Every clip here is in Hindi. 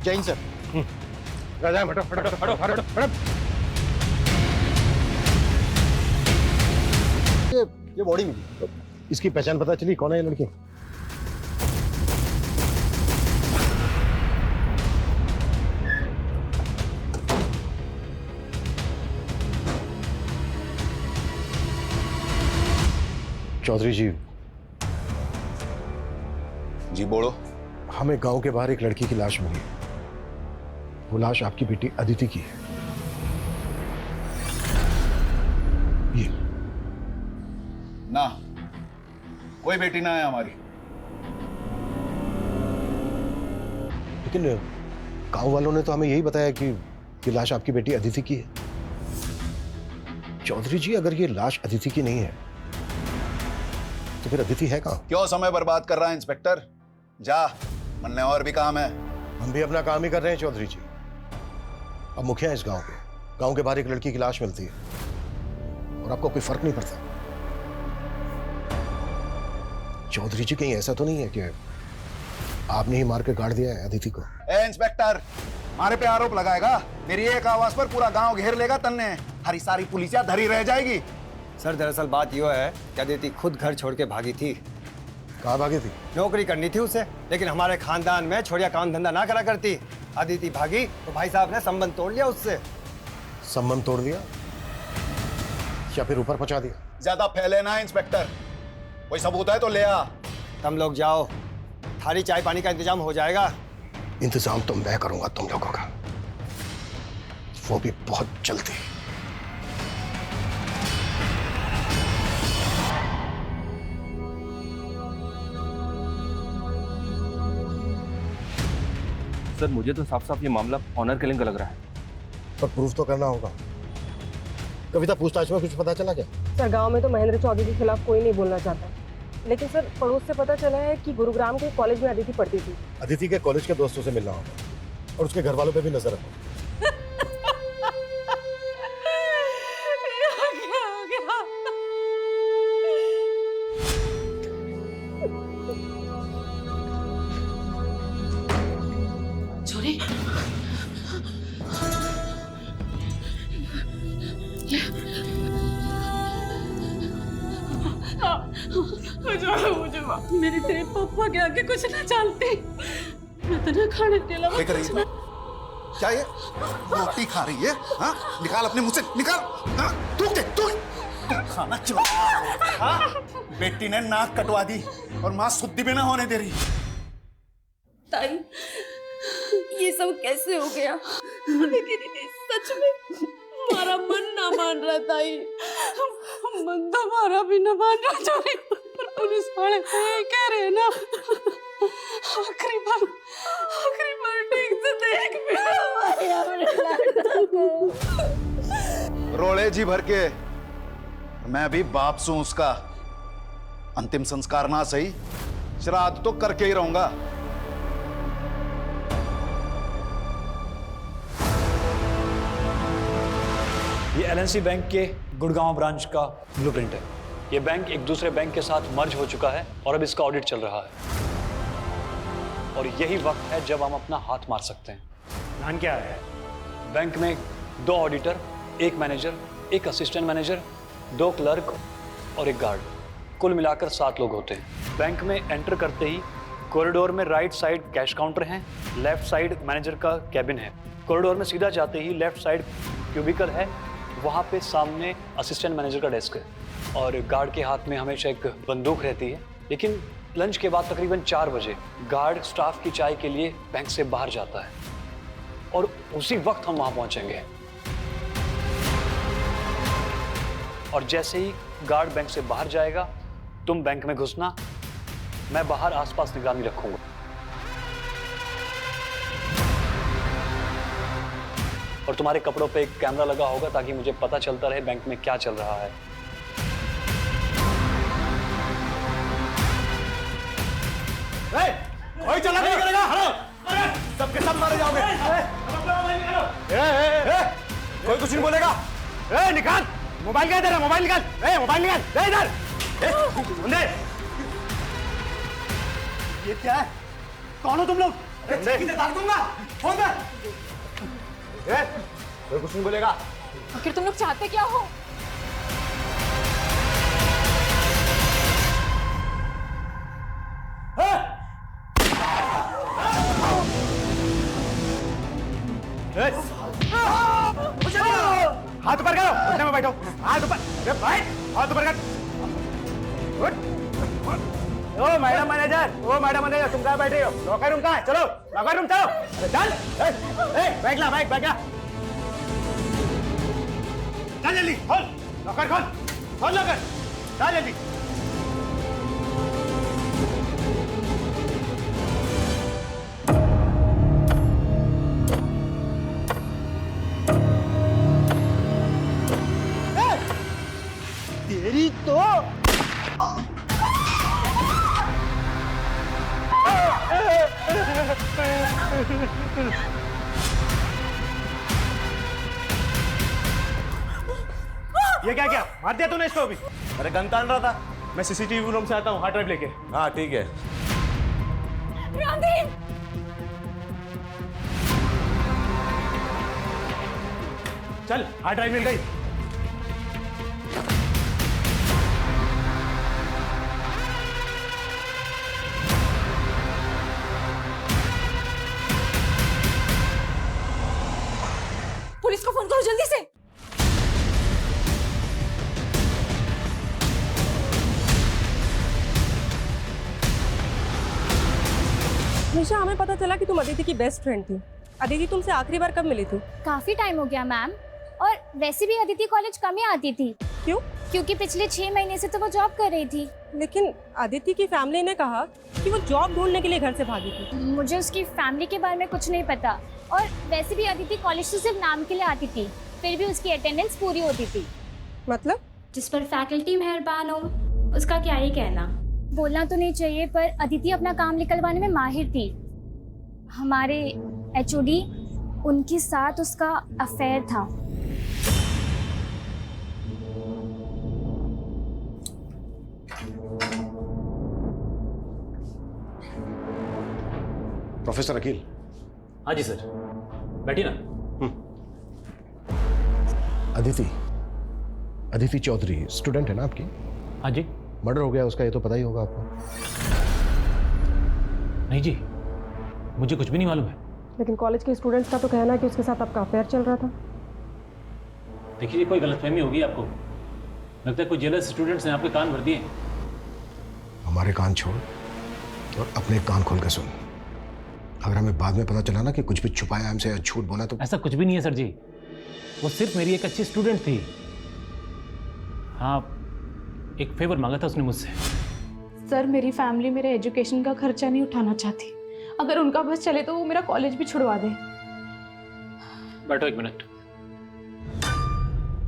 जय हिंद सर। राजा हटो हटो हटो हटो हटो। ये बॉडी मिली, इसकी पहचान पता चली कौन है ये लड़की? चौधरी जी। जी बोलो। हमें गांव के बाहर एक लड़की की लाश मिली है। वो लाश आपकी बेटी अदिति की है। ये ना, कोई बेटी ना है हमारी। लेकिन गांव वालों ने तो हमें यही बताया कि ये लाश आपकी बेटी अदिति की है। चौधरी जी, अगर ये लाश अदिति की नहीं है तो फिर अदिति है कहां? क्यों समय बर्बाद कर रहा है इंस्पेक्टर? जा, मिलने और भी काम है। हम भी अपना काम ही कर रहे हैं चौधरी जी। अब मुखिया है इस गांव के। गांव के बाहर एक लड़की की लाश मिलती है और आपको कोई फर्क नहीं पड़ता। चौधरी जी, कहीं ऐसा तो नहीं है कि आपने ही मार के गाड़ दिया है अदिति को? ए इंस्पेक्टर, हमारे पे आरोप लगाएगा? मेरी एक आवाज पर पूरा गांव घेर लेगा तन्ने। हरी सारी पुलिसिया धरी रह जाएगी। सर, दरअसल बात यह है कि अदिति खुद घर छोड़ के भागी थी। कहाँ भागी थी? नौकरी करनी थी उसे, लेकिन हमारे खानदान में छोड़िया काम धंधा ना करा करती। अदिति भागी तो भाई साहब ने संबंध तोड़ लिया उससे। संबंध तोड़ दिया या फिर ऊपर पहुंचा दिया? ज्यादा फैले ना इंस्पेक्टर, कोई सबूत है तो ले आ। तुम लोग जाओ, थाली चाय पानी का इंतजाम हो जाएगा। इंतजाम तो मैं करूंगा तुम लोगों का, वो भी बहुत जल्दी। सर, मुझे तो साफ साफ ये मामला ऑनर किलिंग का लग रहा है। पर प्रूफ तो करना होगा। कविता, पूछताछ में कुछ पता चला क्या? सर, गांव में तो महेंद्र चौधरी के खिलाफ कोई नहीं बोलना चाहता, लेकिन सर पड़ोस से पता चला है कि गुरुग्राम के कॉलेज में अदिति पढ़ती थी। अदिति के कॉलेज के दोस्तों से मिलना होगा और उसके घर वालों पे भी नजर रखो। छोरी, मुझे मेरी तेरे पापा के आगे कुछ ना जानती। मैं तो ना खाने के अलावा क्या कर रही है? क्या ये रोटी खा रही है? हाँ, निकाल अपने मुंह से, निकाल। हाँ, तू खाना चला। हाँ, बेटी ने नाक कटवा दी और माँ शुद्धि भी ना होने दे रही। ताई, ये सब कैसे हो गया? लेकिन सच में हमारा मन ना मान रहा ताई। मन तो हमारा भी ना मान रहा छोरी, पर पुलिस वाले तो ये कह रहे हैं ना। आखिरी बार ठीक से देख भी रोले जी भर के मैं भी बाप सू उसका। अंतिम संस्कार ना सही, श्राद्ध तो करके ही रहूंगा। ये एलएनसी बैंक के गुड़गांव ब्रांच का ब्लूप्रिंट है। ये बैंक एक दूसरे बैंक के साथ मर्ज हो चुका है और अब इसका ऑडिट चल रहा है। और यही वक्त है जब हम अपना हाथ मार सकते हैं। प्लान क्या है? बैंक में 2 auditor, 1 manager, 1 assistant manager, 2 clerk और 1 गार्ड, कुल मिलाकर 7 लोग होते हैं। बैंक में एंटर करते ही कॉरिडोर में राइट साइड कैश काउंटर है, लेफ्ट साइड मैनेजर का कैबिन है। कॉरिडोर में सीधा जाते ही लेफ्ट साइड क्यूबिकल है, वहाँ पे सामने असिस्टेंट मैनेजर का डेस्क है और गार्ड के हाथ में हमेशा एक बंदूक रहती है। लेकिन लंच के बाद तकरीबन 4 बजे गार्ड स्टाफ की चाय के लिए बैंक से बाहर जाता है और उसी वक्त हम वहाँ पहुँचेंगे। और जैसे ही गार्ड बैंक से बाहर जाएगा, तुम बैंक में घुसना, मैं बाहर आसपास निगरानी रखूंगा। और तुम्हारे कपड़ों पे एक कैमरा लगा होगा ताकि मुझे पता चलता रहे बैंक में क्या चल रहा है। कोई चला नहीं करेगा। हटो, सबके सब मारे जाओगे। कोई कुछ नहीं बोलेगा। निकाल मोबाइल, क्या इधर है? मोबाइल निकाल। मोबाइल निकाल, इधर। ये क्या है? कौन हो तुम लोग? डाल दूंगा फोन कर। कोई कुछ नहीं बोलेगा। आखिर तुम लोग चाहते क्या हो? हाथ ऊपर करो, घुटने में बैठो। हाथ ऊपर, अरे बैठ, हाथ ऊपर कर। ओ मैडम मैनेजर, तुम कहाँ बैठे हो? लॉकर रूम कहाँ है? चलो लॉकर रूम चलो। अरे चल, बैग ला। चल जल्दी, खोल लॉकर, खोल लॉकर, चल जल्दी। तेरी तो ये क्या मार दिया तूने इसको? अभी अरे गन तान रहा था। मैं सीसीटीवी रूम से आता हूँ, हार्ड ड्राइव लेके। हाँ ठीक है। रणधीर, चल हार्ड ड्राइव मिल गई। पुलिस को फोन करो जल्दी से। निशा, हमें पता चला कि तुम अदिति की बेस्ट फ्रेंड थी। अदिति तुमसे आखिरी बार कब मिली थी? काफी टाइम हो गया मैम, और वैसे भी अदिति कॉलेज कम ही आती थी। क्यों? क्योंकि पिछले 6 महीने से तो वो जॉब कर रही थी। लेकिन अदिति की फैमिली ने कहा कि वो जॉब ढूंढने के लिए घर से भागी थी। मुझे उसकी फैमिली के बारे में कुछ नहीं पता, और वैसे भी अदिति कॉलेज तो सिर्फ नाम के लिए आती थी, फिर भी उसकी अटेंडेंस पूरी होती थी। मतलब? जिस पर फैकल्टी मेहरबान हो, उसका क्या ही कहना। बोलना तो नहीं चाहिए, पर अदिति अपना काम निकलवाने में माहिर थी। हमारे HOD, उनके साथ उसका अफेयर था। प्रोफेसर अकील। हाँ जी सर, बैठिए ना। अदिति चौधरी स्टूडेंट है ना आपकी? हाँ जी। मर्डर हो गया उसका, ये तो पता ही होगा आपको। नहीं जी, मुझे कुछ भी नहीं मालूम है। लेकिन कॉलेज के स्टूडेंट्स का तो कहना है कि उसके साथ आपका अफेयर चल रहा था। देखिए, कोई गलतफहमी होगी आपको। लगता है कोई जेलस स्टूडेंट्स ने आपके कान भर दिए। हमारे कान छोड़ और अपने कान खोल कर सुन। अगर हमें बाद में पता चला ना कि कुछ भी छुपाया हमसे या झूठ बोला तो। ऐसा कुछ भी नहीं है सर जी, वो सिर्फ मेरी एक अच्छी स्टूडेंट थी। हाँ, एक फेवर मांगा था उसने मुझसे। सर, मेरी फैमिली मेरे एजुकेशन का खर्चा नहीं उठाना चाहती। अगर उनका बस चले तो वो मेरा कॉलेज भी छुड़वा दे। बैठो एक मिनट।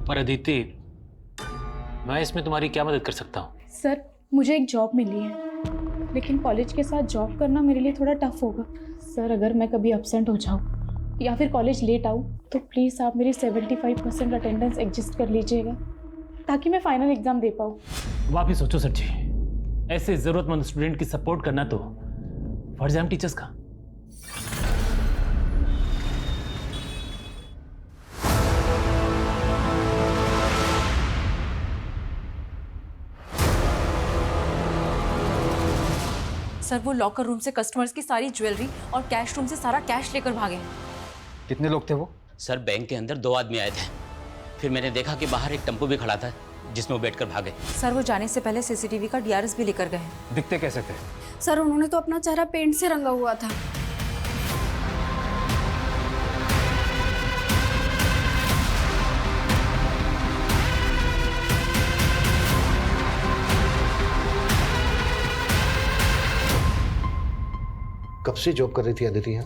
पर अदिति, मैं इसमें तुम्हारी क्या मदद कर सकता हूँ? सर, मुझे एक जॉब मिली है, लेकिन कॉलेज के साथ जॉब करना मेरे लिए थोड़ा टफ होगा। सर, अगर मैं कभी एब्सेंट हो जाऊँ या फिर कॉलेज लेट आऊँ तो प्लीज़ आप मेरी 75% अटेंडेंस एडजस्ट कर लीजिएगा, ताकि मैं फाइनल एग्जाम दे पाऊँ। वापिस सोचो सर जी, ऐसे जरूरतमंद स्टूडेंट की सपोर्ट करना तो फर्ज है हम टीचर्स का। सर, वो लॉकर रूम से कस्टमर्स की सारी ज्वेलरी और कैश रूम से सारा कैश लेकर भागे हैं। कितने लोग थे वो? सर, बैंक के अंदर 2 आदमी आए थे, फिर मैंने देखा कि बाहर एक टेम्पो भी खड़ा था जिसमें वो बैठकर भागे। सर, वो जाने से पहले CCTV का DRS भी लेकर गए हैं। दिखते कैसे थे? सर, उन्होंने तो अपना चेहरा पेंट से रंगा हुआ था। कब से जॉब कर रही थी अदिति यहाँ?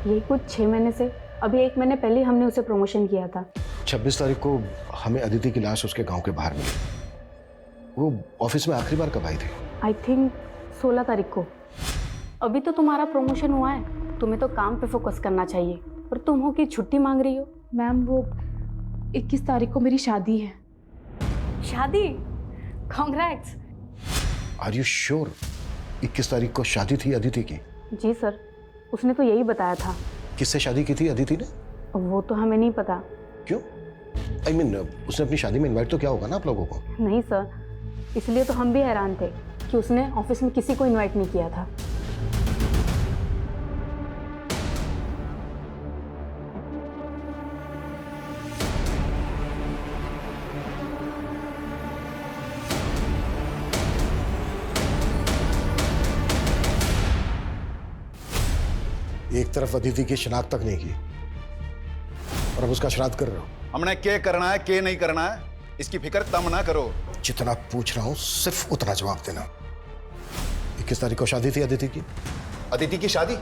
ये कुछ 6 महीने से। अभी 1 महीने पहले हमने उसे प्रमोशन किया था। 26 तारीख को हमें अदिति की लाश उसके गांव के बाहर मिली। वो ऑफिस में आखिरी बार कब आई थी? आई थिंक 16 तारीख को। अभी तो तुम्हारा प्रमोशन हुआ है, तुम्हें तो काम पे फोकस करना चाहिए, और तुम हो कि छुट्टी मांग रही हो। मैम, वो 21 तारीख को मेरी शादी है। शादी? कांग्रेट्स। आर यू श्योर 21 तारीख को शादी थी अदिति की? जी सर। उसने तो यही बताया था। किससे शादी की थी अदिति ने? वो तो हमें नहीं पता। क्यों? I mean, उसने अपनी शादी में इनवाइट तो किया होगा ना आप लोगों को? नहीं सर, इसलिए तो हम भी हैरान थे कि उसने ऑफिस में किसी को इनवाइट नहीं किया था। एक तरफ अदिति की शिनाख्त तक नहीं की और अब उसका श्राद्ध कर रहे हो। हमने क्या करना है क्या नहीं करना है इसकी फिक्र तम ना करो। जितना पूछ रहा हूं सिर्फ उतना जवाब देना। 21 तारीख को शादी थी अदिति की। अदिति की शादी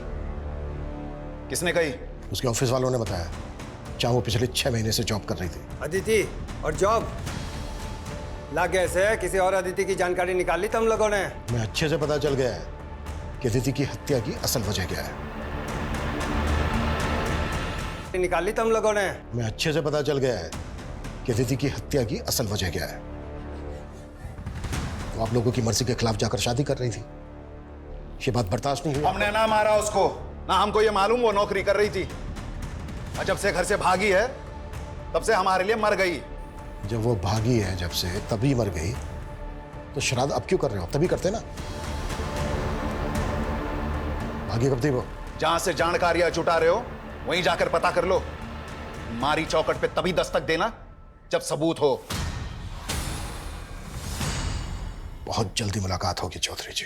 किसने कही? उसके ऑफिस वालों ने बताया, जहां वो पिछले 6 महीने से जॉब कर रही थी। अदिति और जॉब लग गए से किसी और अदिति की जानकारी निकाल ली तुम लोगों ने? मैं अच्छे से पता चल गया है कि अदिति की हत्या की असल वजह क्या है। निकाली तुम लोगों ने? मैं अच्छे से पता चल गया है कि अदिति की हत्या की असल वजह क्या है। वो आप लोगों की मर्जी के खिलाफ जाकर शादी कर रही थी। ये बात बर्दाश्त नहीं हुई। हमने ना मारा उसको, ना हमको ये मालूम वो नौकरी कर रही थी। और जब से घर से भागी है तब से हमारे लिए मर गई। जब वो भागी है जब से तभी मर गई, तो श्राद्ध अब क्यों कर रहे हो? तभी करते ना। भागी कब थी वो? जहां से जानकारियां जुटा रहे हो वहीं जाकर पता कर लो। मारी चौकट पे तभी दस्तक देना जब सबूत हो। बहुत जल्दी मुलाकात होगी चौधरी जी।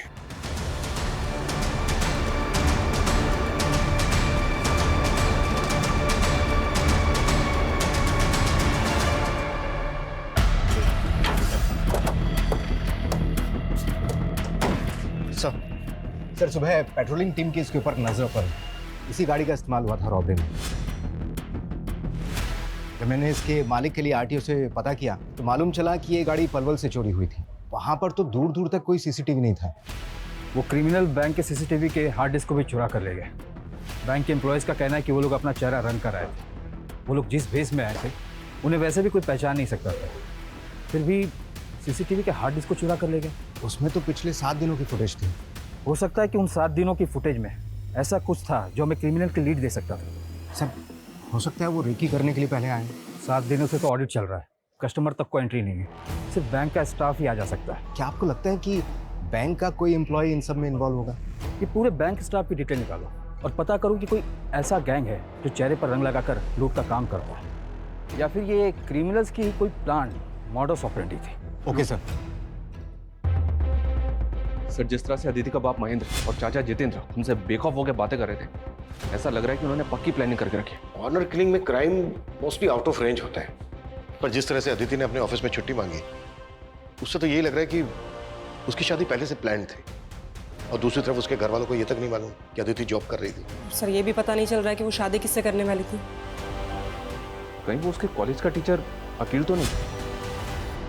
सर सुबह पेट्रोलिंग टीम की इसके ऊपर नजर पड़ी। इसी गाड़ी का इस्तेमाल हुआ था रॉबरी में। जब मैंने इसके मालिक के लिए आरटीओ से पता किया तो मालूम चला कि ये गाड़ी पलवल से चोरी हुई थी। वहां पर तो दूर दूर तक कोई सीसीटीवी नहीं था। वो क्रिमिनल बैंक के सीसीटीवी के हार्ड डिस्क को भी चुरा कर ले गए। बैंक के एम्प्लॉयज़ का कहना है कि वो लोग अपना चेहरा रन कर आए थे। वो लोग जिस भेस में आए थे उन्हें वैसे भी कोई पहचान नहीं सकता था, फिर भी सीसीटीवी के हार्ड डिस्क को चुरा कर ले गए। उसमें तो पिछले 7 दिनों की फुटेज थी। हो सकता है कि उन 7 दिनों की फुटेज में ऐसा कुछ था जो हमें क्रिमिनल की लीड दे सकता था। सर हो सकता है वो रेकी करने के लिए पहले आए। 7 दिनों से तो ऑडिट चल रहा है, कस्टमर तक को एंट्री नहीं है, सिर्फ बैंक का स्टाफ ही आ जा सकता है। क्या आपको लगता है कि बैंक का कोई एम्प्लॉय इन सब में इन्वॉल्व होगा? कि पूरे बैंक स्टाफ की डिटेल निकालो और पता करो कि कोई ऐसा गैंग है जो चेहरे पर रंग लगाकर लूट का काम करता है, या फिर ये क्रिमिनल्स की ही कोई प्लान मॉडस ऑपरेंडी थी। Okay sir. सर, जिस तरह से अदिति का बाप महेंद्र और चाचा जितेंद्र उनसे बेखौफ होकर बातें कर रहे थे, ऐसा लग रहा है कि उन्होंने पक्की प्लानिंग करके रखी है। ऑनर किलिंग में crime mostly out of range होता है, पर जिस तरह से अदिति ने अपने ऑफिस में छुट्टी मांगी उससे तो यही लग रहा है कि उसकी शादी पहले से प्लान थी। और दूसरी तरफ उसके घर वालों को ये तक नहीं मालूम कि अदिति जॉब कर रही थी। सर ये भी पता नहीं चल रहा है कि वो शादी किससे करने वाली थी। कहीं वो उसके कॉलेज का टीचर अकील तो नहीं,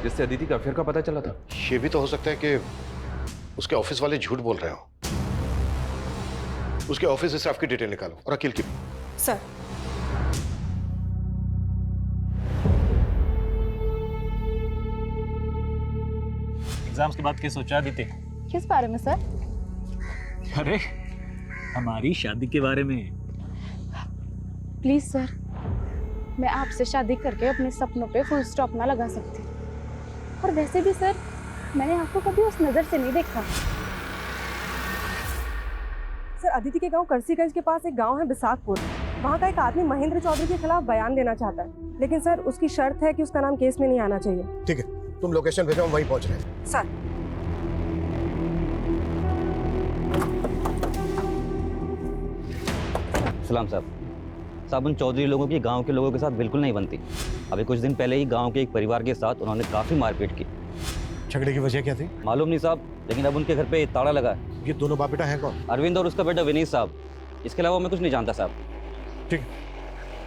जिससे अदिति के अफेयर का पता चला था? ये भी तो हो सकता है कि उसके ऑफिस वाले झूठ बोल रहे हो। उसके ऑफिस स्टाफ की डिटेल निकालो और अकील की। सर एग्जाम्स के बाद क्या सोचा अदिति? किस बारे में सर? अरे हमारी शादी के बारे में। प्लीज सर, मैं आपसे शादी करके अपने सपनों पे फुल स्टॉप ना लगा सकती। और वैसे भी सर, मैंने आपको कभी उस नजर से नहीं देखा। सर अदिति के गांव करसीगंज के पास एक गांव है बिसाकपुर। वहां का एक आदमी महेंद्र चौधरी के खिलाफ बयान देना चाहता है, लेकिन सर उसकी शर्त है कि उसका नाम केस में नहीं आना चाहिए। ठीक है, तुम लोकेशन भेजो, हम वहीं पहुंच रहे हैं। सर सलाम साहब, उन चौधरी लोगों की गांव के लोगों के साथ बिल्कुल नहीं बनती। अभी कुछ दिन पहले ही गांव के एक परिवार के साथ उन्होंने काफ़ी मारपीट की। झगड़े की वजह क्या थी? मालूम नहीं साहब, लेकिन अब उनके घर पे ताला लगा है। ये दोनों बाप बेटा हैं कौन? अरविंद और उसका बेटा विनीत साहब। इसके अलावा मैं कुछ नहीं जानता साहब। ठीक।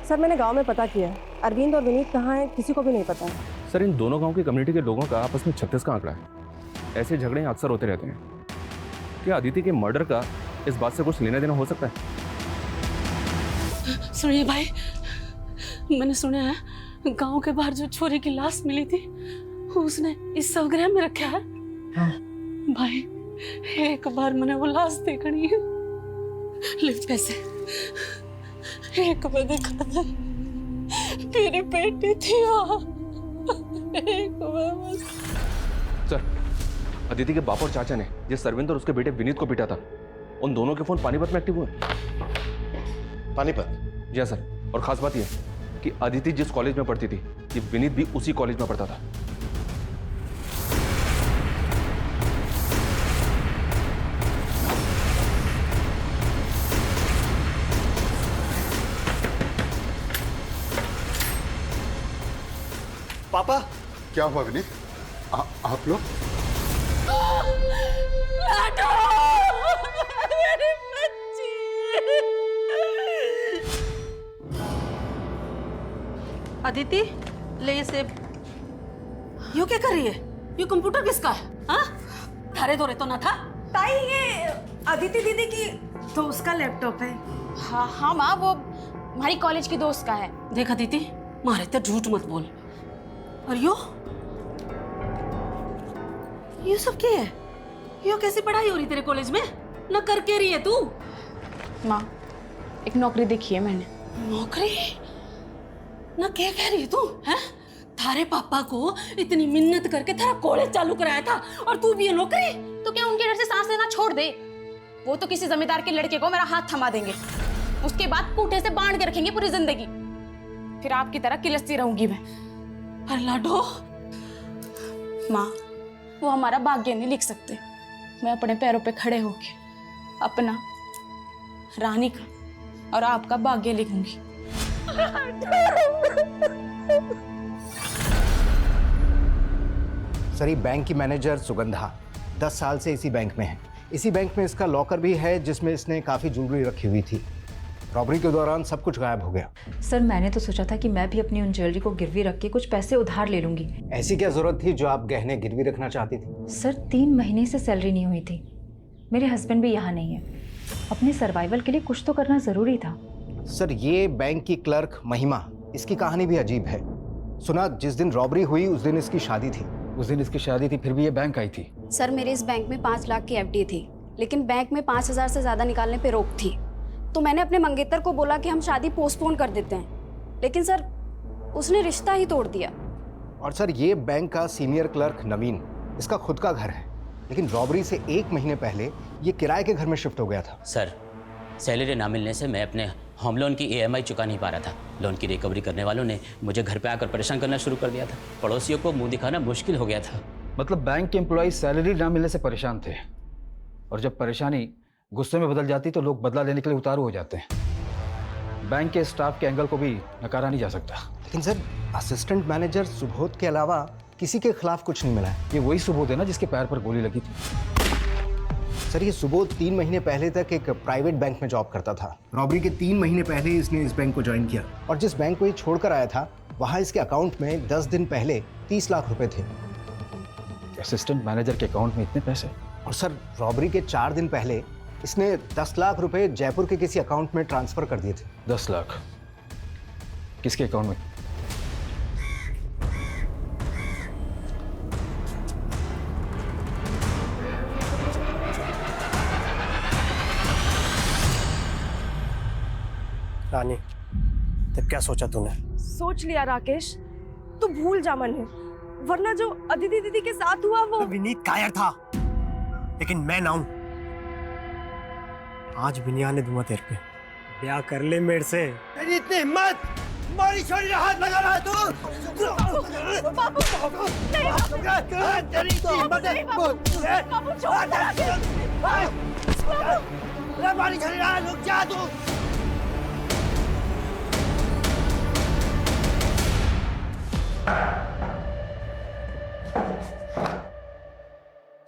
सर मैंने गांव में पता किया, अरविंद और विनीत कहाँ हैं किसी को भी नहीं पता। सर इन दोनों गांव की कम्युनिटी के लोगों का आपस में 36 का आंकड़ा है। ऐसे झगड़े अक्सर होते रहते हैं। क्या अदिति के मर्डर का इस बात से कुछ लेना देना हो सकता है? सुनिए भाई, मैंने सुना है गांव के बाहर जो छोरी की लाश मिली थी उसने इस शवगृह में रखा है। भाई एक बार मैंने वो लाश देखनी है। ले पैसे, एक बार दिखा दे, मेरी बेटी थी वहाँ, एक बार बस। सर, अदिति के बाप और चाचा ने जिस सरविंद और उसके बेटे विनीत को पीटा था, उन दोनों के फोन पानीपत में एक्टिव हुए। पानीपत? जी हाँ सर, और खास बात यह कि अदिति जिस कॉलेज में पढ़ती थी, ये विनीत भी उसी कॉलेज में पढ़ता था। पापा, क्या हुआ विनीत? आप लोग? मेरी बच्ची। अदिति, ले ये सेब। यू क्या कर रही है? ये कंप्यूटर किसका है? हाँ? धारे धोरे तो ना था? ताई, ये अदिति दीदी की दोस्त का लैपटॉप है। हाँ हाँ माँ, वो हमारी कॉलेज की दोस्त का है। देख अदिति, मारे तो झूठ मत बोल। और ये सब क्या है? यो कैसी पढ़ाई हो रही तेरे कॉलेज में? न करके रही है तू? माँ, एक नौकरी देखी है मैंने। नौकरी? न क्या कह रही है तू? हैं? थारे पापा को इतनी मिन्नत करके थारा कॉलेज चालू कराया था और तू भी ये नौकरी? तो क्या उनके डर से सांस लेना छोड़ दे? वो तो किसी जमींदार के लड़के को मेरा हाथ थमा देंगे, उसके बाद पूठे से बांध के रखेंगे पूरी जिंदगी। फिर आपकी तरह किलसती रहूंगी मैं। पर लाडो, माँ, वो हमारा भाग्य नहीं लिख सकते। मैं अपने पैरों पे खड़े होके अपना, रानी का और आपका भाग्य लिखूंगी। सर, ये बैंक की मैनेजर सुगंधा 10 साल से इसी बैंक में है। इसी बैंक में इसका लॉकर भी है जिसमें इसने काफ़ी ज्वेलरी रखी हुई थी। रॉबरी के दौरान सब कुछ गायब हो गया। सर, मैंने तो सोचा था कि मैं भी अपनी उन ज्वेलरी को गिरवी रख के कुछ पैसे उधार ले लूंगी। ऐसी क्या जरूरत थी जो आप गहने गिरवी रखना चाहती थी? सर, 3 महीने से सैलरी नहीं हुई थी। मेरे हस्बैंड भी यहाँ नहीं है। अपने सर्वाइवल के लिए कुछ तो करना जरूरी था। सर, ये बैंक की क्लर्क महिमा, इसकी कहानी भी अजीब है। सुना जिस दिन रॉबरी हुई उस दिन इसकी शादी थी। उस दिन इसकी शादी थी, फिर भी ये बैंक आई थी। सर, मेरे इस बैंक में 5 लाख की एफडी थी, लेकिन बैंक में 5,000 से ज़्यादा निकालने पे रोक थी। तो मैंने अपने मंगेतर को बोला कि हम शादी पोस्टपोन कर देते हैं, लेकिन सर उसने रिश्ता ही तोड़ दिया। और सर, ये बैंक का सीनियर क्लर्क नवीन, इसका खुद का घर है, लेकिन रॉबरी से 1 महीने पहले ये किराए के घर में शिफ्ट हो गया था। सर, सैलरी ना मिलने से मैं अपने होम लोन की EMI चुका नहीं पा रहा था। लोन की रिकवरी करने वालों ने मुझे घर पे आकर परेशान करना शुरू कर दिया था। पड़ोसियों को मुंह दिखाना मुश्किल हो गया था। मतलब बैंक के एम्प्लॉय सैलरी ना मिलने से परेशान थे, और जब परेशानी गुस्से में बदल जाती तो लोग बदला लेने के लिए उतारू हो जाते हैं। बैंक के स्टाफ के एंगल को भी नकारा नहीं जा सकता। लेकिन सर, असिस्टेंट मैनेजर सुबोध के अलावा किसी के खिलाफ कुछ नहीं मिला है। ये वही सुबोध है ना जिसके पैर पर गोली लगी थी? सर, ये सुबोध 3 महीने पहले तक एक प्राइवेट बैंक में जॉब करता था। रॉबरी के 3 महीने पहले इसने इस बैंक को ज्वाइन किया, और जिस बैंक को ये छोड़कर आया था वहाँ इसके अकाउंट में 10 दिन पहले 30 लाख रुपए थे। असिस्टेंट मैनेजर के अकाउंट में इतने पैसे? और सर, रॉबरी के 4 दिन पहले इसने 10 लाख रुपए जयपुर के किसी अकाउंट में ट्रांसफर कर दिए थे। 10 लाख किसके अकाउंट में? रानी, तब क्या सोचा तूने? सोच लिया राकेश, तू भूल जा मन है, वरना जो अदिति दीदी के साथ हुआ वो। विनीत कायर था, लेकिन मैं ना हूं। आज बिनिया ने दूंगा तेरे पे। ब्याह कर ले मेरे से। तेरी इतनी हिम्मत, मारी छोड़ी हाथ लगा रहा तू। तेरी इतनी हिम्मत है। मारी छोड़ी रहा, रुक जा तू।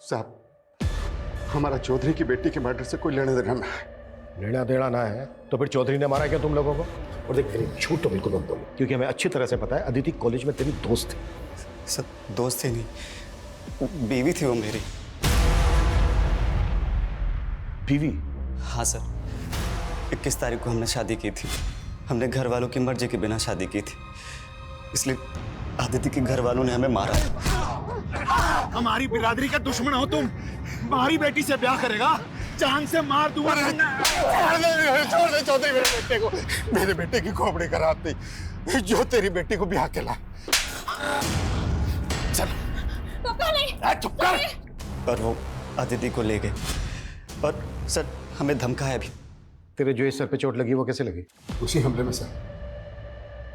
साहब, हमारा चौधरी की बेटी के मर्डर से कोई लेना देना ना है। लेना देना ना है तो फिर चौधरी ने मारा क्या तुम लोगों को? और देख, झूठ तो बिल्कुल मत बोलो, क्योंकि हमें अच्छी तरह से पता है अदिति कॉलेज में तेरी दोस्त थी। सर, दोस्त थी नहीं, बीवी थी वो मेरी। बीवी? हाँ सर, 21 तारीख को हमने शादी की थी। हमने घर वालों की मर्जी के बिना शादी की थी, इसलिए अदिति के घर वालों ने हमें मारा। हमारी बिरादरी का दुश्मन हो तुम, हमारी बेटी से ब्याह करेगा? जान से मार दूंगा। छोड़ दे चौधरी मेरे बेटे को, मेरे बेटे की खोपड़ी खराब थी जो तेरी बेटी को ब्याह के ला। चल पापा नहीं, चुप कर। पर वो अदिति को ले गए और सर हमें धमकाया भी। तेरे जो इस सर पे चोट लगी वो कैसे लगी? उसी हमले में सर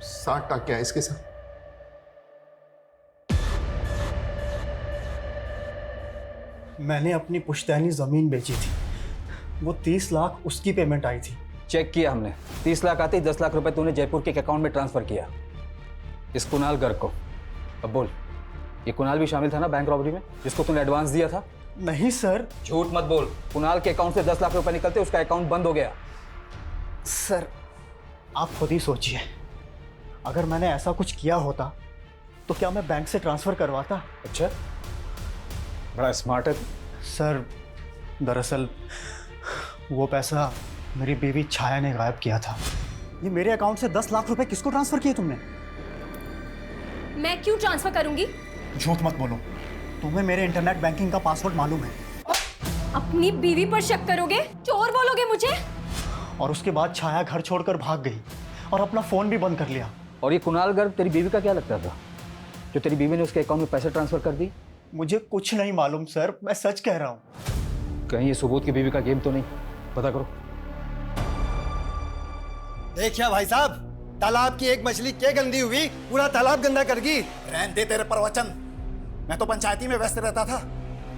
60 टाँके आए इसके सर। मैंने अपनी पुश्तैनी जमीन बेची थी, वो 30 लाख उसकी पेमेंट आई थी। चेक किया हमने, 30 लाख आते ही 10 लाख रुपए तूने जयपुर के एक अकाउंट में ट्रांसफर किया इस कुणाल गर्ग को। अब बोल, ये कुणाल भी शामिल था ना बैंक रॉबरी में जिसको तूने एडवांस दिया था? नहीं सर। झूठ मत बोल। कुणाल के अकाउंट से 10 लाख रुपए निकलते उसका अकाउंट बंद हो गया। सर आप खुद ही सोचिए, अगर मैंने ऐसा कुछ किया होता तो क्या मैं बैंक से ट्रांसफर करवाता? अच्छा, बड़ा स्मार्ट है। सर दरअसल वो पैसा मेरी बीवी छाया ने गायब किया था। ये मेरे अकाउंट से 10 लाख रुपए किसको ट्रांसफर किए तुमने? मैं क्यों ट्रांसफर करूंगी? झूठ मत बोलो, तुम्हें मेरे इंटरनेट बैंकिंग का पासवर्ड मालूम है। अपनी बीवी पर शक करोगे? चोर बोलोगे मुझे? और उसके बाद छाया घर छोड़कर भाग गई और अपना फोन भी बंद कर लिया। और ये कुणाल गर्ग तेरी बीवी का क्या लगता था जो तेरी बीवी ने उसके अकाउंट में पैसे ट्रांसफर कर दी? मुझे कुछ नहीं मालूम सर, मैं सच कह रहा हूँ। कहीं ये सुबोध की बीवी का गेम तो नहीं? पता करो। देखिए भाई साहब, तालाब की एक मछली क्या गंदी हुई, पूरा तालाब गंदा कर गई। रहने दे तेरे प्रवचन, मैं तो पंचायती में व्यस्त रहता था,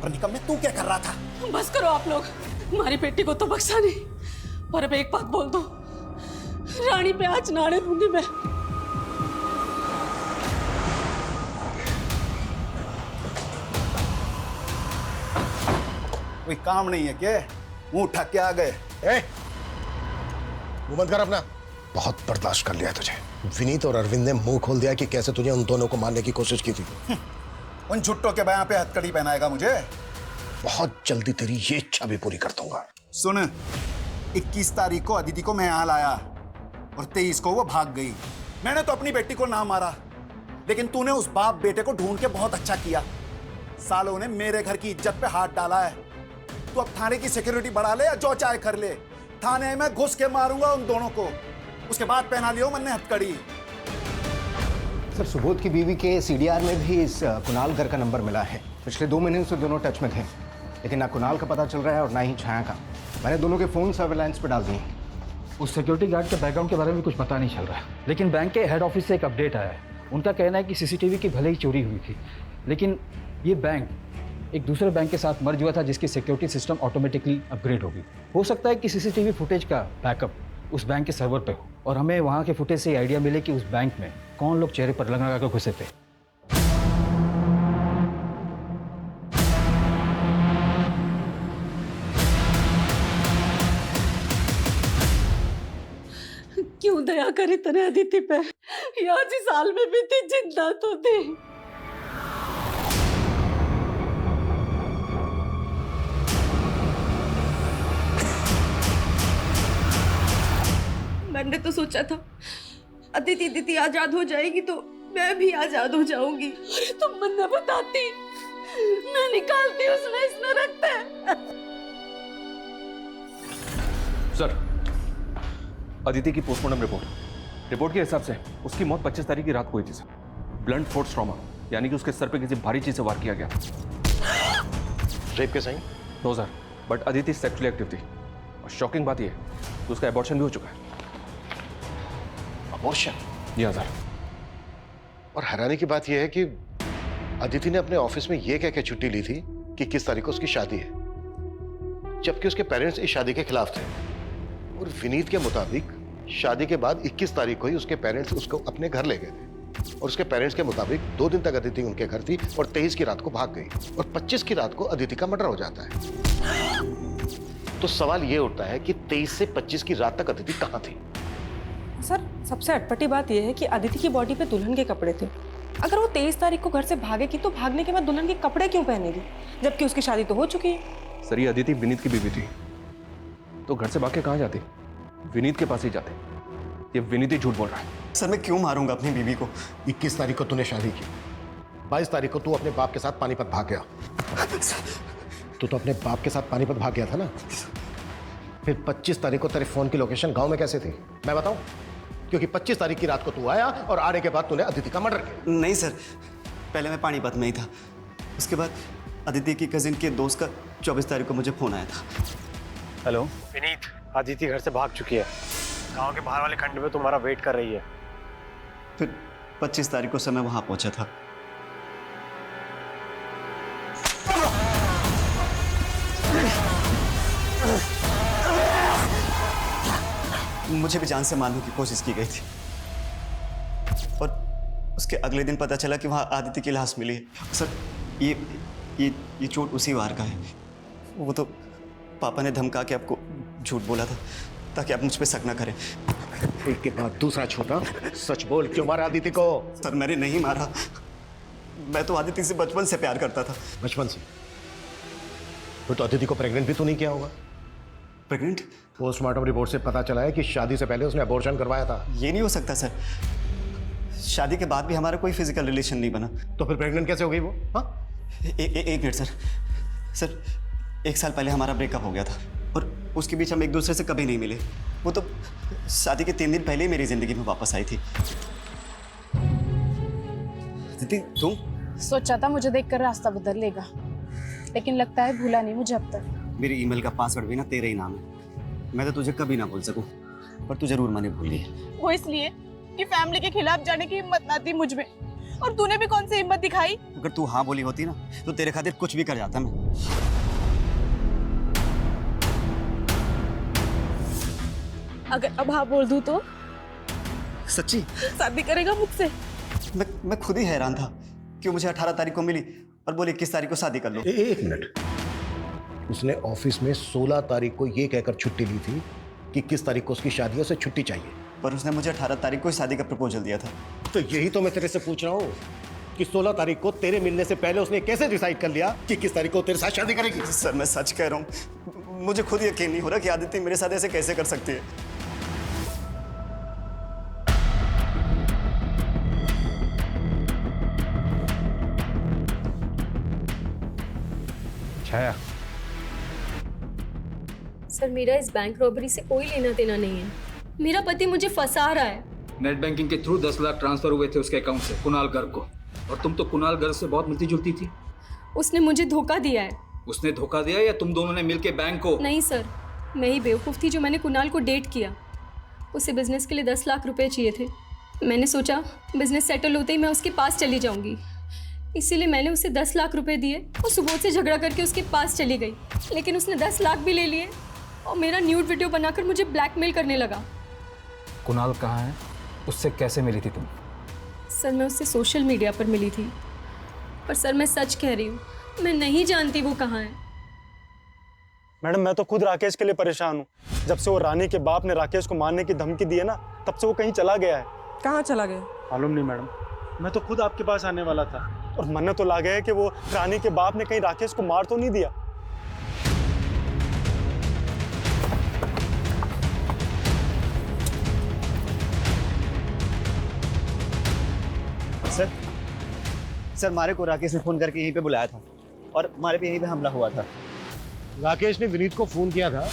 पर निकम्मे तू क्या कर रहा था? बस करो आप लोग, हमारी बेटी को तो बख्शा नहीं। और अब एक बात बोल दो, रानी पे आज नाड़े दूंगी मैं। कोई काम नहीं है क्या? मुंह उठा के आ गए। मुंह बंद कर अपना। बहुत बर्दाश्त कर लिया तुझे। विनीत और अरविंद ने मुंह खोल दिया कि कैसे तुझे उन दोनों को मारने की कोशिश की थी। उन छुट्टों के बयां पे हथकड़ी पहनाएगा मुझे? बहुत जल्दी तेरी ये इच्छा भी पूरी कर दूंगा। सुन, 21 तारीख को अदिति को मैं यहाँ लाया और 23 को वो भाग गई। मैंने तो अपनी बेटी को ना मारा, लेकिन तूने उस बाप बेटे को ढूंढ के बहुत अच्छा किया। सालों ने मेरे घर की इज्जत पे हाथ डाला है। तू अब थाने की सिक्योरिटी बढ़ा ले या जो चाहे कर ले, थाने में घुस के मारूंगा उन दोनों को। उसके बाद पहना लियो मैंने हथकड़ी। सर सुबोध की बीवी के सीडीआर में भी इस कुणाल गर्ग का नंबर मिला है। पिछले 2 महीने से दोनों टच में थे, लेकिन ना कुणाल का पता चल रहा है और ना ही छाया का। मैंने दोनों के फोन सर्वेलांस पे डाल दिए। उस सिक्योरिटी गार्ड के बैकग्राउंड के बारे में कुछ पता नहीं चल रहा है, लेकिन बैंक के हेड ऑफिस से एक अपडेट आया है। उनका कहना है कि सीसीटीवी की भले ही चोरी हुई थी, लेकिन ये बैंक एक दूसरे बैंक के साथ मर्ज हुआ था जिसकी सिक्योरिटी सिस्टम ऑटोमेटिकली अपग्रेड होगी। हो सकता है कि सीसीटीवी फुटेज का बैकअप उस बैंक के सर्वर पे हो और हमें वहाँ के फुटेज से आइडिया मिले कि उस बैंक में कौन लोग चेहरे पर लगा कर घुसे थे। क्यों दया करी तने अदिति पे? यहाँ जिस हाल में भी थी, जिंदा तो थी। मैंने तो सोचा था अदिति आजाद हो जाएगी तो मैं भी आजाद हो जाऊंगी। अरे तुम मन न बताती, मैं निकालती उसमें इस नरक पे। सर, अदिति की पोस्टमार्टम रिपोर्ट के हिसाब से उसकी मौत 25 तारीख की रात को हुई थी सर। ब्लंट फोर्स ट्रॉमा, यानी कि उसके सर पे किसी भारी चीज से वार किया गया। रेप के sign? No sir, but Aditi sexually active थी और शॉकिंग बात यह है कि उसका एबॉर्शन भी हो चुका है। अबॉर्शन? जी हाँ सर। और हैरानी की बात यह है कि अदिति ने अपने ऑफिस में यह कह के छुट्टी ली थी कि 21 तारीख को उसकी शादी है, जबकि उसके पेरेंट्स इस शादी के खिलाफ थे। और विनीत के मुताबिक शादी के बाद 21 तारीख को ही उसके पेरेंट्स उसको अपने घर ले गए थे और उसके पेरेंट्स के मुताबिक 2 दिन तक अदिति उनके घर थी और 23 की रात को भाग गई और 25 की रात को अदिति का मर्डर हो जाता है। तो सवाल यह उठता है कि 23 से 25 की रात तक अदिति कहां थी? सर सबसे अटपटी बात यह है कि अदिति की बॉडी पे दुल्हन के कपड़े थे। अगर वो 23 तारीख को घर से भागेगी तो भागने के बाद दुल्हन के कपड़े क्यों पहनेगी, जबकि उसकी शादी तो हो चुकी है। सर, ये अदिति विनीत की बीवी थी, तो घर से भाग के कहाँ जाती? विनीत के पास ही जाते। ये विनीत ही झूठ बोल रहा है। सर, मैं क्यों मारूंगा अपनी बीवी को? 21 तारीख को तूने शादी की, 22 तारीख को तू अपने बाप के साथ पानीपत भाग गया। तू तो अपने बाप के साथ पानीपत भाग गया था ना? फिर 25 तारीख को तेरे फोन की लोकेशन गांव में कैसे थी मैं बताऊं? क्योंकि 25 तारीख की रात को तू आया और आने के बाद तूने अदिति का मर्डर किया। नहीं सर, पहले मैं पानीपत में ही था। उसके बाद अदिति की कजिन के दोस्त का 24 तारीख को मुझे फोन आया था। हेलो विनीत, अदिति घर से भाग चुकी है। गांव के बाहर वाले खंड में तुम्हारा वेट कर रही है। फिर 25 तारीख को समय वहां पहुंचा था। मुझे भी जान से मारने की कोशिश की गई थी और उसके अगले दिन पता चला कि वहां आदित्य की लाश मिली है। सर ये चोट उसी वार का है। वो तो पापा ने धमका के आपको झूठ बोला था ताकि आप मुझ पे शक ना करें। एक के बाद दूसरा छोटा, सच बोल, क्यों मारा आदित्य को? सर मैंने नहीं मारा, मैं तो आदित्य से बचपन से प्यार करता था। बचपन से? तो आदित्य को प्रेग्नेंट भी तो नहीं किया होगा? प्रेग्नेंट? पोस्टमार्टम रिपोर्ट से पता चला है कि शादी से पहले उसने अबॉर्शन करवाया था। ये नहीं हो सकता सर, शादी के बाद भी हमारा कोई फिजिकल रिलेशन नहीं बना। तो फिर प्रेग्नेंट कैसे हो गई वो? हाँ, एक मिनट सर, 1 साल पहले हमारा ब्रेकअप हो गया था और उसके बीच हम एक दूसरे से कभी नहीं मिले। वो तो शादी के 3 दिन पहले ही मेरी जिंदगी में वापस आई थी। दीदी तुम? सोचा था मुझे देखकर रास्ता बदल लेगा, लेकिन लगता है भूला नहीं मुझे अब तक। मेरी ईमेल का पासवर्ड भी ना तेरा ही नाम है। मैं तो तुझे कभी ना भूल सकूं, पर तू जरूर मैंने भूल ली है। वो इसलिए कि फैमिली के खिलाफ जाने की हिम्मत ना थी मुझ में, और तूने भी कौन सी हिम्मत दिखाई? अगर तू हाँ बोली होती ना तो तेरे खातिर कुछ भी कर जाता मैं। अगर अब हाँ बोल दूं तो? सच्ची? शादी करेगा मुझसे? मैं खुद ही हैरान था कि मुझे 18 तारीख को मिली और बोले 21 तारीख को शादी कर लो। एक मिनट, उसने ऑफिस में 16 तारीख को ये कहकर छुट्टी ली थी कि 21 तारीख को उसकी शादी है, उसे छुट्टी चाहिए। पर उसने मुझे 18 तारीख को शादी का प्रपोजल दिया था। तो यही तो मैं तेरे से पूछ रहा हूँ कि 16 तारीख को तेरे मिलने से पहले उसने कैसे डिसाइड कर लिया कि 21 तारीख को तेरे साथ शादी करेगी? सर मैं सच कह रहा हूँ, मुझे खुद यकीन नहीं हो रहा कि आदित्य मेरे साथ ऐसे कैसे कर सकती है। छाया, सर मेरा इस बैंक रॉबरी से कोई लेना देना नहीं है। मेरा पति मुझे फंसा रहा है। नेट बैंकिंग के थ्रू 10 लाख ट्रांसफर हुए थे उसके अकाउंट से कुणाल गर्ग को, और तुम तो कुणाल गर्ग से बहुत मिलती जुलती थी। उसने मुझे धोखा दिया है। उसने धोखा दिया या तुम दोनों ने मिलके बैंक को? नहीं सर, मैं ही बेवकूफ़ थी जो मैंने कुणाल को डेट किया। उसे बिजनेस के लिए 10 लाख रुपए चाहिए थे। मैंने सोचा बिजनेस सेटल होते ही मैं उसके पास चली जाऊंगी, इसीलिए मैंने उसे 10 लाख रुपए दिए और सुबोध से झगड़ा करके उसके पास चली गई। लेकिन उसने 10 लाख भी ले लिए और मेरा न्यूड वीडियो बनाकर मुझे ब्लैकमेल करने लगा। कुणाल कहाँ है? उससे कैसे मिली थी तुम? सर मैं उससे सोशल मीडिया पर मिली थी, पर सर मैं सच कह रही हूँ, मैं नहीं जानती वो कहाँ है। मैडम मैं तो खुद राकेश के लिए परेशान हूँ। जब से वो रानी के बाप ने राकेश को मारने की धमकी दी है ना, तब से वो कहीं चला गया है। कहाँ चला गया? मालूम नहीं मैडम, मैं तो खुद आपके पास आने वाला था और मन तो ला गया है कि वो रानी के बाप ने कहीं राकेश को मार तो नहीं दिया। सर मारे को राकेश ने फोन करके यहीं पे बुलाया था और हमारे पे यहीं पे हमला हुआ था। राकेश ने विनीत को फोन किया था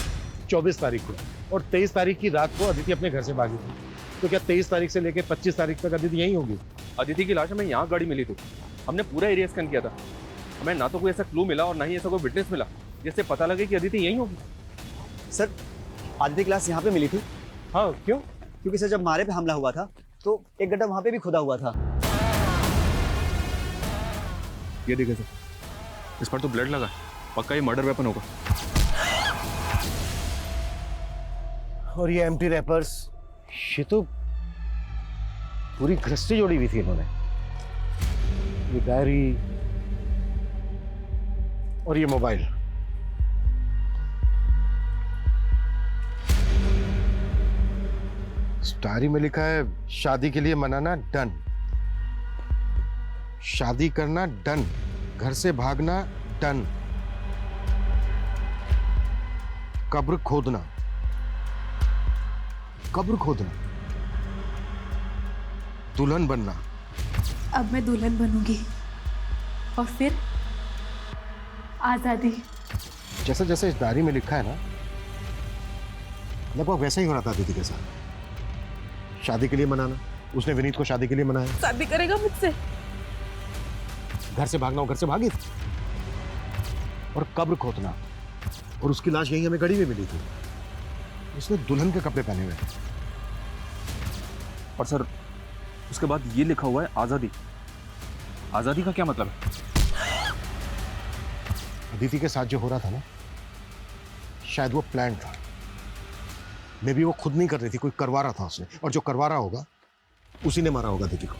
24 तारीख को, और 23 तारीख की रात को अदिति अपने घर से भागी थी। तो क्या 23 तारीख से लेकर 25 तारीख तक अदिति यहीं होगी? अदिति की लाश हमें यहाँ गाड़ी मिली थी। हमने पूरा एरिया स्कैन किया था। हमें ना तो कोई ऐसा क्लू मिला और ना ही ऐसा कोई विटनेस मिला जिससे पता लगे कि अदिति यहीं होगी। सर आदित्य की लाश यहाँ पे मिली थी। हाँ क्यों? क्योंकि सर जब मारे पे हमला हुआ था तो एक गड्ढा वहाँ पे भी खुदा हुआ था। ये देखिए सर, इस पर तो ब्लड लगा, पक्का ये मर्डर वेपन होगा। और ये एम्प्टी रैपर्स, ये तो पूरी गृहस्थी जोड़ी हुई थी इन्होंने। ये डायरी और ये मोबाइल। इस डायरी में लिखा है शादी के लिए मनाना डन, शादी करना डन, घर से भागना डन, कब्र खोदना, कब्र खोदना, दुल्हन बनना। अब मैं दुल्हन बनूंगी और फिर आज़ादी। जैसे जैसे इस डायरी में लिखा है ना, लगभग वैसा ही हो रहा था अदिति के साथ। शादी के लिए मनाना, उसने विनीत को शादी के लिए मनाया। शादी करेगा मुझसे? घर से भागना, वो घर से भागी थी। और कब्र खोदना, और उसकी लाश यहीं हमें गड़ी में मिली थी। उसने दुल्हन के कपड़े पहने हुए थे। और सर उसके बाद ये लिखा हुआ है आज़ादी। आज़ादी का क्या मतलब है? अदिति के साथ जो हो रहा था ना, शायद वो प्लान था। मे बी वो खुद नहीं कर रही थी, कोई करवा रहा था उसने, और जो करवा रहा होगा उसी ने मारा होगा अदिति को।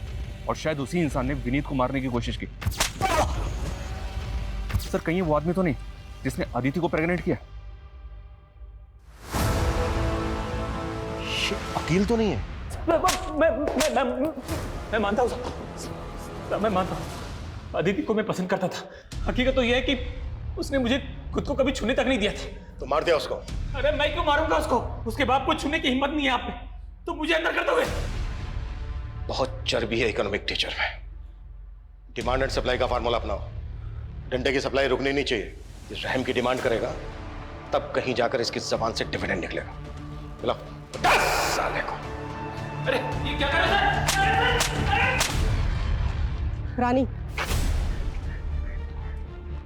और शायद उसी इंसान ने विनीत को मारने की कोशिश की। सर कहीं वो आदमी तो नहीं जिसने अदिति को प्रेग्नेंट किया? अकील तो नहीं है? मैं मानता हूँ सर, मैं मानता हूँ अदिति को मैं पसंद करता था। हकीकत तो यह है कि उसने मुझे खुद को कभी छूने तक नहीं दिया था। तो मार दिया उसको? अरे मैं क्यों मारूंगा उसको? उसके बाप को छूने की हिम्मत नहीं है आप में, तो मुझे अंदर कर दोगे? बहुत चर्बी है इकोनॉमिक टीचर में। डिमांड एंड सप्लाई का फार्मूला अपनाओ। डंडे की सप्लाई रुकनी नहीं चाहिए। ये रहम की डिमांड करेगा तब कहीं जाकर इसकी जबान से डिविडेंड निकलेगा। बोला 10 साल को। अरे ये क्या कर रहे हैं? रानी,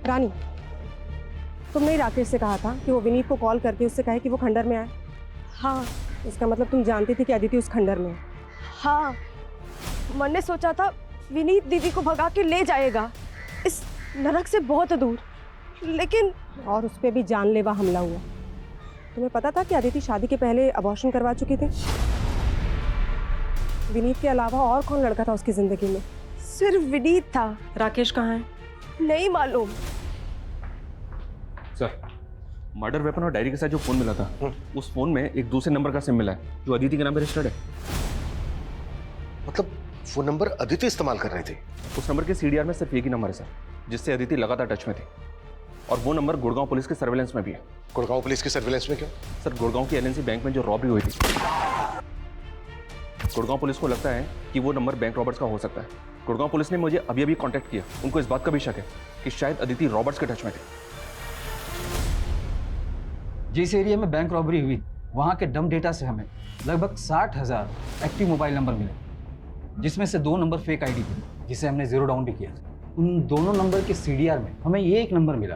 रानी, तुमने राकेश से कहा था कि वो विनीत को कॉल करके उससे कहे कि वो खंडर में आए। हाँ। इसका मतलब तुम जानती थी कि अदिति उस खंडर में है। हाँ, मैंने सोचा था विनीत दीदी को भगा के ले जाएगा इस नरक से बहुत दूर, लेकिन और उस पर भी जानलेवा हमला हुआ। तुम्हें पता था कि अदिति शादी के पहले अबॉर्शन करवा चुकी थी? विनीत के अलावा और कौन लड़का था उसकी जिंदगी में? सिर्फ विनीत था। राकेश कहाँ है? नहीं मालूम। सर मर्डर वेपन और डायरी के साथ जो फोन मिला था, उस फोन में एक दूसरे नंबर का सिम मिला है जो अदिति के नाम पे रजिस्टर्ड है। मतलब वो नंबर अदिति इस्तेमाल कर रही थी? उस नंबर के सीडीआर में सिर्फ एक ही नंबर है सर, जिससे अदिति लगातार टच में थी। और वो नंबर गुड़गांव पुलिस के सर्वेलेंस में भी है। गुड़गांव पुलिस की सर्वेलेंस में क्यों? सर गुड़गांव की एलएनसी बैंक में जो रॉबरी हुई थी, गुड़गांव पुलिस को लगता है कि वो नंबर बैंक रॉबर्ट्स का हो सकता है। गुड़गांव पुलिस ने मुझे अभी अभी कांटेक्ट किया। उनको इस बात का भी शक है कि शायद अदिति रॉबर्ट्स के टच में थी। जिस एरिया में बैंक रॉबरी हुई, वहाँ के डम डेटा से हमें लगभग 60,000 एक्टिव मोबाइल नंबर मिले, जिसमें से 2 नंबर फेक आईडी थी, जिसे हमने जीरो डाउन भी किया था। उन दोनों नंबर के सीडीआर में हमें ये एक नंबर मिला,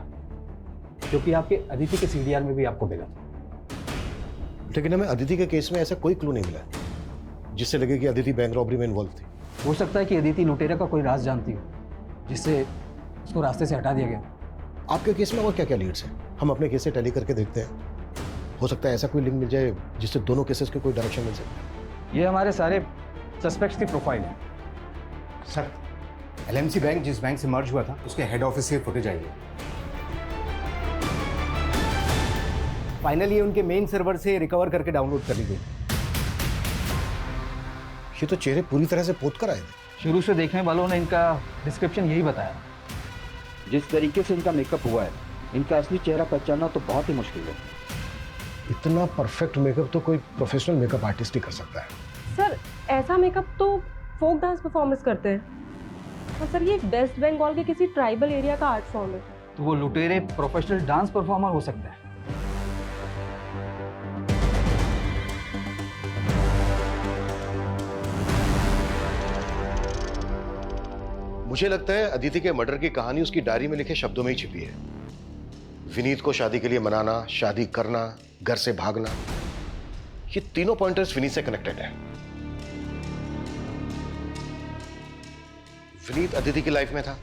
जो कि आपके अदिति के सीडीआर में भी आपको मिला था। लेकिन हमें अदिति के केस में ऐसा कोई क्लू नहीं मिला जिससे लगे कि अदिति बैंक रॉबरी में इन्वॉल्व थी। हो सकता है कि अदिति लुटेरा का कोई राज जानती हो, जिससे उसको रास्ते से हटा दिया गया। आपके केस में और क्या क्या लीड्स हैं? हम अपने केस से टैली करके देखते हैं। हो सकता है ऐसा कोई लिंक मिल जाए जिससे दोनों केसेस के कोई डायरेक्शन मिल सके। ये हमारे सारे सस्पेक्ट्स की प्रोफाइल है। सर, एलएमसी बैंक जिस बैंक से मर्ज हुआ था, उसके हेड ऑफिस से फुटेज आई है। फाइनली ये उनके मेन सर्वर से रिकवर करके डाउनलोड कर ली गई। ये तो चेहरे पूरी तरह से पोत कर आए थे। शुरू से देखने वालों ने इनका डिस्क्रिप्शन यही बताया। जिस तरीके से इनका मेकअप हुआ है, इनका असली चेहरा पहचानना तो बहुत ही मुश्किल है। इतना परफेक्ट मेकअप तो कोई प्रोफेशनल मेकअप आर्टिस्ट ही कर सकता है। सर, ऐसा मेकअप तो फोक डांस परफॉर्मेंस करते हैं। और सर, ये वेस्ट बंगाल के किसी ट्राइबल एरिया का आर्ट फॉर्म है। तो वो लुटेरे प्रोफेशनल डांस परफॉर्मर हो सकता है। मुझे लगता है अदिति के मर्डर की कहानी उसकी डायरी में लिखे शब्दों में ही छिपी है। विनीत को शादी के लिए मनाना, शादी करना, घर से भागना, ये तीनों पॉइंटर्स विनीत से कनेक्टेड है। विनीत अदिति की लाइफ में था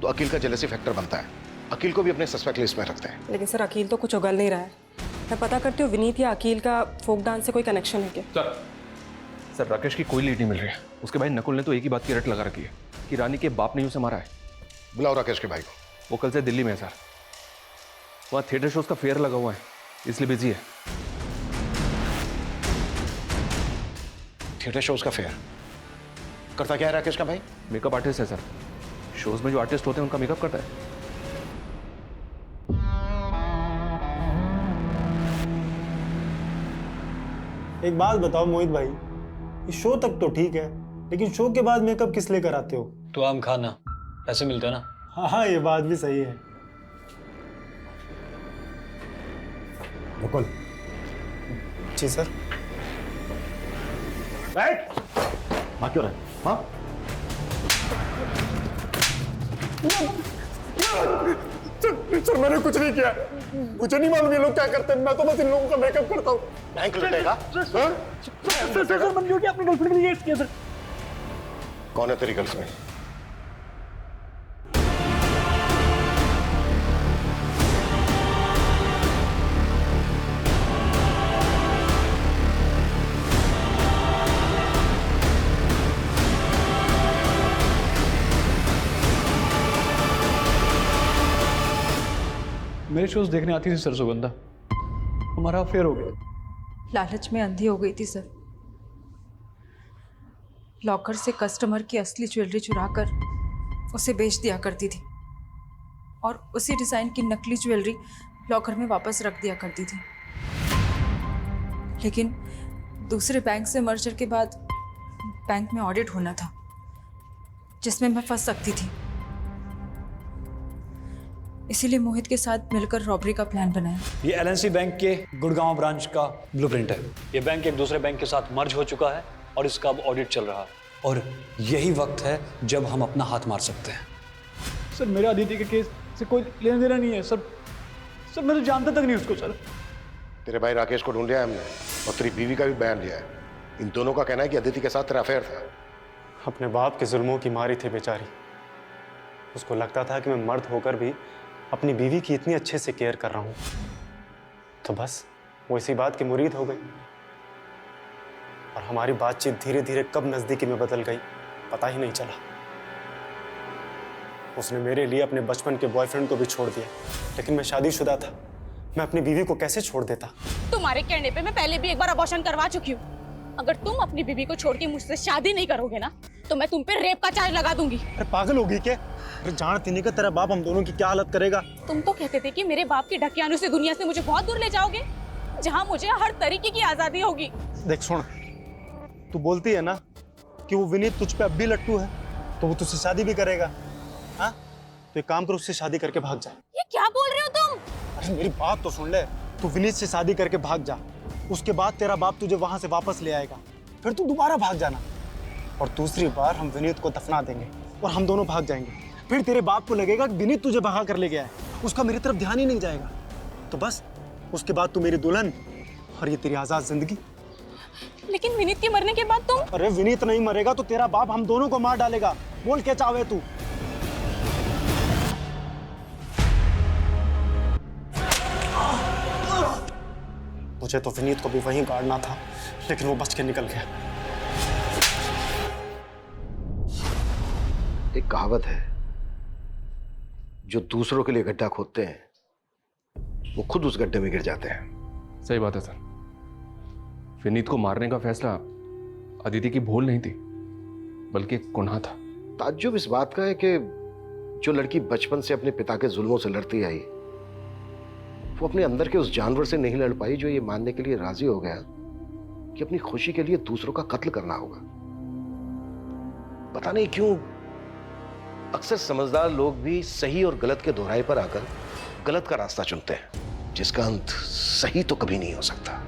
तो अकील का जेलसी फैक्टर बनता है। अकील को भी अपने सस्पेक्ट लिस्ट में रखते हैं। लेकिन सर, अकील तो कुछ उगल नहीं रहा है। मैं पता करती हूँ विनीत या अकील का फोक डांस से कोई कनेक्शन है क्या? सर राकेश की कोई लीड नहीं मिल रही है। उसके भाई नकुल ने तो एक ही बात की रट लगा रखी है कि रानी के बाप ने उसे मारा है। बुलाओ राकेश के भाई को। वो कल से दिल्ली में है सर। वहाँ थिएटर शोज का फेयर लगा हुआ है, इसलिए बिजी है। थिएटर शोज का फेयर करता क्या है राकेश का भाई? मेकअप आर्टिस्ट है सर। शोज में जो आर्टिस्ट होते हैं उनका मेकअप करता है। एक बात बताओ मोहित भाई, इस शो तक तो ठीक है, लेकिन शो के बाद मेकअप किस लिए कराते हो? तो आम खाना, पैसे मिलते हैं ना। हाँ, ये बात भी सही है। मुकुल, जी सर। बैठ। हाँ क्यों रहे? हाँ सर मैंने कुछ नहीं किया, मुझे नहीं मालूम ये लोग क्या करते हैं, मैं तो बस इन लोगों का मेकअप करता हूँ। बैंक लुटेगा? सर मैंने जो किया अपनी गर्लफ्रेंड के लिए किया सर। कौन है तेरी गर्लफ्रेंड? मेरे शोज देखने आती थी सर सुगंधा, हमारा अफेयर हो गया। लालच में अंधी हो गई थी सर। लॉकर से कस्टमर की असली ज्वेलरी चुराकर उसे बेच दिया करती थी और उसी डिज़ाइन की नकली ज्वेलरी लॉकर में वापस रख दिया करती थी। लेकिन दूसरे बैंक से मर्जर के बाद बैंक में ऑडिट होना था जिसमें मैं फंस सकती थी, इसीलिए मोहित के साथ मिलकर रॉबरी का प्लान बनाया। ये एलएनसी बैंक के गुड़गांव ब्रांच का ब्लूप्रिंट है। ये बैंक एक दूसरे बैंक के साथ मर्ज हो चुका है और इसका अब ऑडिट चल रहा है और यही वक्त है जब हम अपना हाथ मार सकते हैं। सर मेरे अदिति के केस से कोई लेना देना नहीं है सर। सर मैं तो जानता तक नहीं उसको सर। तेरे भाई राकेश को ढूंढ लिया है हमने और तेरी बीवी का भी बयान लिया है। इन दोनों का कहना है कि अदिति के साथ तेरा अफेयर था। अपने बाप के जुल्मों की मारी थी बेचारी। उसको लगता था कि मैं मर्द होकर भी अपनी बीवी की इतनी अच्छे से केयर कर रहा हूँ, तो बस वो इसी बात की मुरीद हो गई और हमारी बातचीत धीरे धीरे कब नज़दीकी में बदल गई पता ही नहीं चला। उसने मेरे लिए अपने बचपन के बॉयफ्रेंड को भी छोड़ दिया, लेकिन मैं शादीशुदा था, मैं अपनी बीवी को कैसे छोड़ देता। तुम्हारे कहने पे मैं पहले भी एक बार अबॉर्शन करवा चुकी हूँ। अगर तुम अपनी बीवी को छोड़ के मुझसे शादी नहीं करोगे ना तो मैं तुम पे रेप का चार्ज लगा दूंगी। अरे पागल होगी क्या? अरे जानती नहीं कि तेरा बाप हम दोनों की क्या हालत करेगा। तुम तो कहते थे कि मेरे बाप की ढकियानों से दुनिया से मुझे बहुत दूर ले जाओगे, जहाँ मुझे हर तरीके की आजादी होगी। देख सुन, तू बोलती है ना कि वो विनीत तुझ पे अब भी लट्टू है, तो वो तुझसे शादी भी करेगा। हाँ तो एक काम कर, उससे शादी करके भाग जा। ये क्या बोल रहे हो तुम? अरे मेरी बात तो सुन ले, तू विनीत से शादी करके भाग जा, उसके बाद तेरा बाप तुझे वहां से वापस ले आएगा, फिर तू दोबारा भाग जाना और दूसरी बार हम विनीत को दफना देंगे और हम दोनों भाग जाएंगे। फिर तेरे बाप को लगेगा कि विनीत तुझे भगा कर ले गया है, उसका मेरी तरफ ध्यान ही नहीं जाएगा। तो बस उसके बाद तू मेरी दुल्हन और ये तेरी आजाद जिंदगी। लेकिन विनीत के मरने के बाद तुम? अरे विनीत नहीं मरेगा तो तेरा बाप हम दोनों को मार डालेगा। बोल क्या चाहे तू। मुझे तो विनीत को भी वहीं गाड़ना था, लेकिन वो बच के निकल गया। एक कहावत है, जो दूसरों के लिए गड्ढा खोदते हैं वो खुद उस गड्ढे में गिर जाते हैं। सही बात है सर। विनीत को मारने का फैसला अदिति की भूल नहीं थी, बल्कि एक गुनाह था। ताज्जुब इस बात का है कि जो लड़की बचपन से अपने पिता के जुल्मों से लड़ती आई, वो अपने अंदर के उस जानवर से नहीं लड़ पाई जो ये मानने के लिए राजी हो गया कि अपनी खुशी के लिए दूसरों का कत्ल करना होगा। पता नहीं क्यों अक्सर समझदार लोग भी सही और गलत के दोहराए पर आकर गलत का रास्ता चुनते हैं, जिसका अंत सही तो कभी नहीं हो सकता।